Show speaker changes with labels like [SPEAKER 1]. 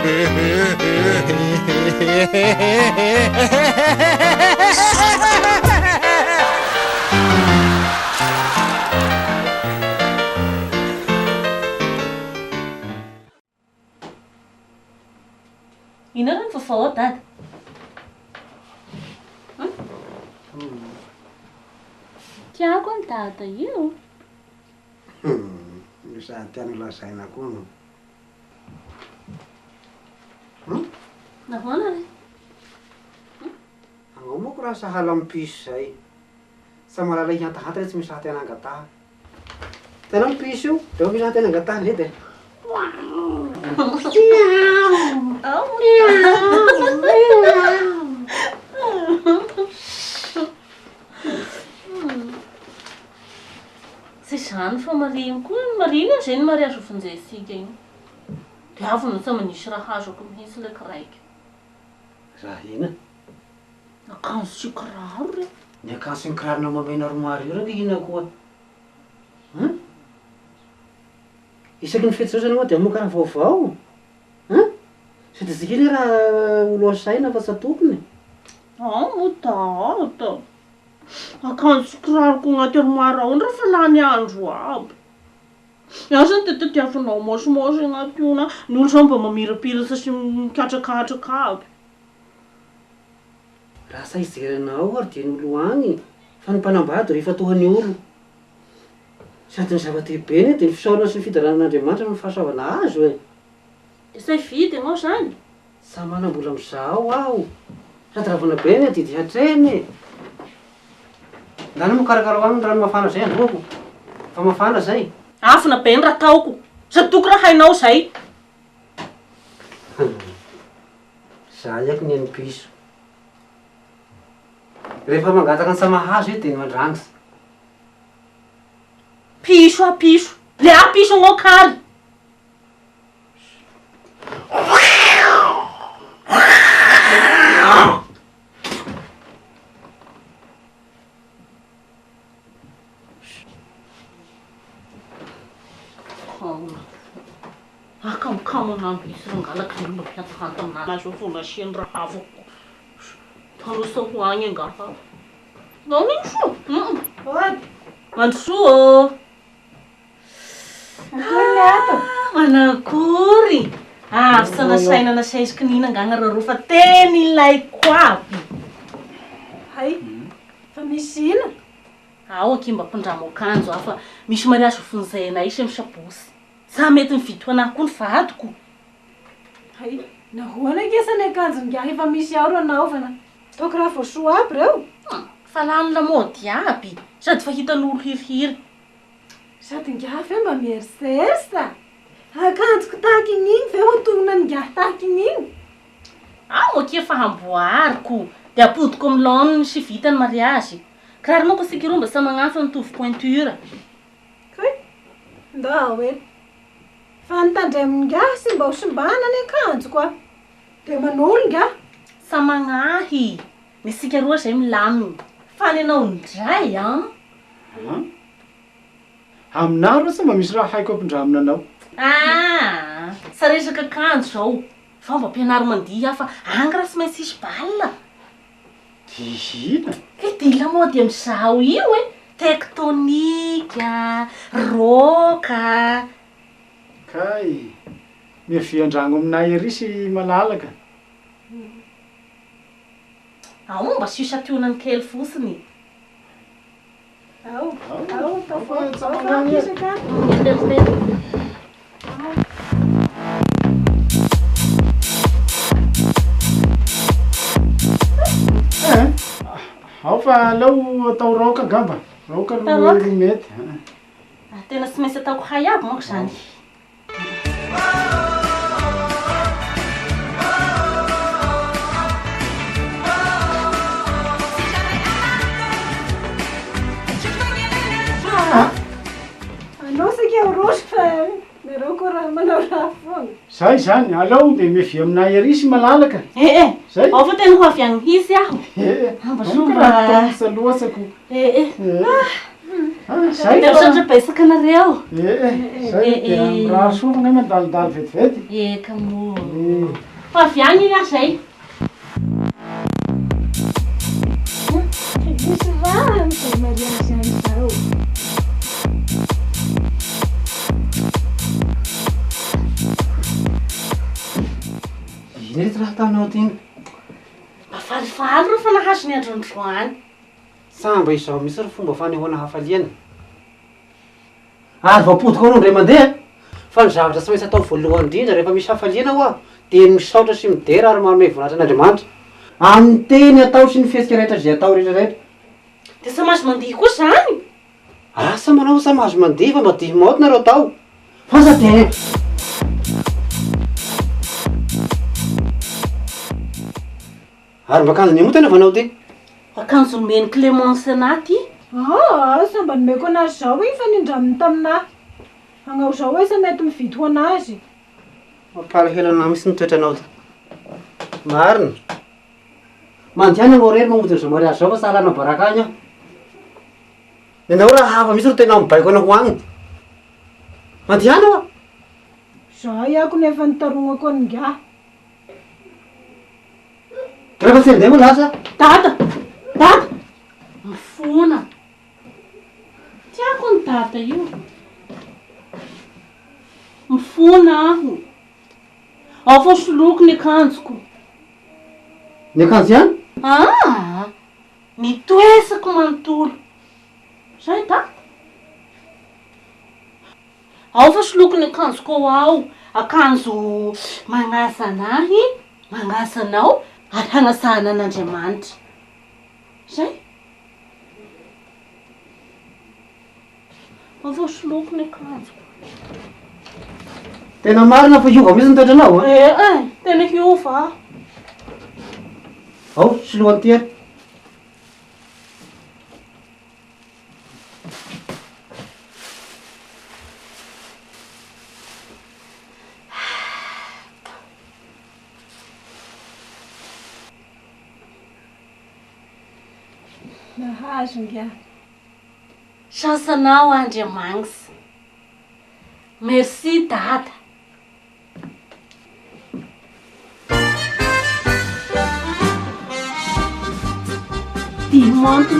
[SPEAKER 1] Ina rin fofo, Dad? Tiago ang tata io.
[SPEAKER 2] Sa tiano lasaina kono.
[SPEAKER 1] Nahoana rin?
[SPEAKER 2] Ang mo ko sa halampis ay sa malalay niya tahat rin sa atin ang gata. Tanang piso, daw bisa atin ang gata lite. Wow!
[SPEAKER 1] Sy zany fa mariny koa, mariny zay ny mariazy ofinjesika iny. Dia avy sa manisy raha hazoko mihitsy ilay kiraiky.
[SPEAKER 2] Raha ina?
[SPEAKER 1] Akanjo sy kiraro re.
[SPEAKER 2] Ny akanjo sy ny kirarona mamena romary io raha ina koa. Isaky ny fety zao zany moa dia mokara vaovao. Sady zikiny raha olo asaina fa satopony.
[SPEAKER 1] Motata. Akanjo sy kiraroko agnaty armoara ao ndra fa lany andro aby. Iaho zany tete tiavinao mosomosy agnaty io na ny olo zao mba mamirapirasa sy mikatrakatraka aby.
[SPEAKER 2] Raha saizeranao ary dia ny olo agny. Fa ny mpanambady rehefa tohan'ny olo. Sady ny zava-dehibe ny dia ny fisaorana sy ny fidaran'Andriamanitra no fahasoavana azo e.
[SPEAKER 1] Izay vidy ianao zany?
[SPEAKER 2] Sa manam-bola amizao aho. Sady ravana be ny adidy hatreny. Ndany mokarakara hoany rano mafana zay androako. Fa mafana zay.
[SPEAKER 1] Afina be ny raha taoko. Sady toko raha hainao zay.
[SPEAKER 2] Za iako ny an'ny piso. Rehefa mangataka ny samahazo dia ny mandrangitra.
[SPEAKER 1] Piso a piso. Le a piso anao kary. Akamo an'andro isy rangalaka ny olona mpiantohanta aminazy ao vola asiany raha avako. Talosa ho agny angafa. Nao niso. Mandroso. Manakory. Avy sa nasaina nasaiziko nina angana rareo fa tena ilaiko aby.
[SPEAKER 3] Hay, fa misy ina?
[SPEAKER 1] Ao akimba mpandramo akanjo afa misy mariazy ofin'izay anay isy misabosy. Za mety mividy ho anahy koa ny vadiko.
[SPEAKER 3] Hay, nahoana kesa ny akanjo ngiahy efa misy ao ro anaovana. Taoko raha voasoa aby reo.
[SPEAKER 1] Fa lany lamody aby, sady fa hitan'olo hirihiry.
[SPEAKER 3] Sady ngiahy fe mba mierisesa. Akanjoko tahaka igny fe ho tonona ny ngiahy tahaka igny.
[SPEAKER 1] Ao aky efa hamboariko, dia apodiko amin'ny laoniny sy vita ny mariazy. Kiraronao ko sika roa mba sa magnafa mitovy pointure.
[SPEAKER 3] Kay, ndao e. Fa nitandray amin'ny ngiahy sy mba ho simbana ny akanjo koa. Dia manolo ngiahy.
[SPEAKER 1] Sa magnahy, ny sika roa zay milaminy. Fa ny anao ndray
[SPEAKER 4] Aminah ro sa mba misy raha haiko ampindramina anao.
[SPEAKER 1] Sa resaka akanjo zao. Fa mba ampianary mandiha fa angy raha sy maintsy isy balina.
[SPEAKER 4] Dihina.
[SPEAKER 1] Dia lamaody amizao io e. Tektonika, roka.
[SPEAKER 4] Kay, miavian-dragno aminay ery sy malalaka.
[SPEAKER 1] Ao mba sy isationany kely fotsiny.
[SPEAKER 3] Ao, tao
[SPEAKER 4] Tsamanany e. Ao fa aleo atao roka gamba. Roka no mety.
[SPEAKER 1] Tena sy maintsy ataoko hay aby manko zany.
[SPEAKER 3] Anao sika roso fa nareo koa raha manao raha foana.
[SPEAKER 4] Zay zany, aleo dia miavia aminay ery sy malalaka. Zay.
[SPEAKER 1] Ao fa tena ho avy agny hisy aho.
[SPEAKER 4] Mba somba loasako. Zay
[SPEAKER 1] Otratra betsaka anareo.
[SPEAKER 4] zay dia raha sofana mandalidaly vetivety.
[SPEAKER 1] Eka mo. Fa avy any iny aho zay.
[SPEAKER 3] Misy raha am'izay mariazy any zao.
[SPEAKER 2] Ino reto raha ataonao ty iny?
[SPEAKER 1] Mafalifaly ro fa nahazo ny androndroany.
[SPEAKER 2] Samba izao misy ry fomba fanehoana hafaliana. Ary vapotika anao ndray mandeha. Fa ny zavatra tsy maintsy atao voalohany indrindra rehefa misy hafaliana hoa dia misaotra sy midera ary manome voninahitran'Andriamanitra. Amin'ny teny atao sy ny fesika rehetra izay atao rehetrarehetra.
[SPEAKER 1] Dia sa mahazo mandihy koa zany.
[SPEAKER 2] Asa manao sa mahazo mandihy fa mba dihy maoty nareo tao. Fa sa dia ary mba akanjo ny tena vanao ty.
[SPEAKER 1] Akanjo nomeny Clémence anaty.
[SPEAKER 3] Samba nomeko anazy zao iny fa nindraminy taminahy. Agnao zao hoe sa mety mividy ho anazy.
[SPEAKER 2] Mampalahelo misy nitoetranao ty. Marina. Mandihana anao rery mamonjy an'izao mariazy zao fa sahalana baraka agny aho. Ianao raha hafa misy ro tena mibaiko anao ho agny. Mandihana hoa.
[SPEAKER 3] Zay ako nefa nitaronako an'ngaha.
[SPEAKER 2] Rehefa tsy handeha moa lasa.
[SPEAKER 1] Dada! Mifona. Tiako ny dada io. Mifona aho. Ao fa soloko ny akanjoko.
[SPEAKER 2] Ny akanjo ihany?
[SPEAKER 1] Nitoesako manontolo. Zay da? Ao fa soloko ny akanjoko ao. Akanjo manaza anahy, manaza anao, ary hanasahana an'Andriamanitra. Zay? Ao fa soloko ny akanjoko.
[SPEAKER 2] Tena marina fa Hiova misy nitoetranao a?
[SPEAKER 1] Tena Hiova.
[SPEAKER 2] Ao, soloany ty ary.
[SPEAKER 3] Nahazo ngiahy.
[SPEAKER 1] Sasanao Andriamanitra. Merci dada. Dimanche.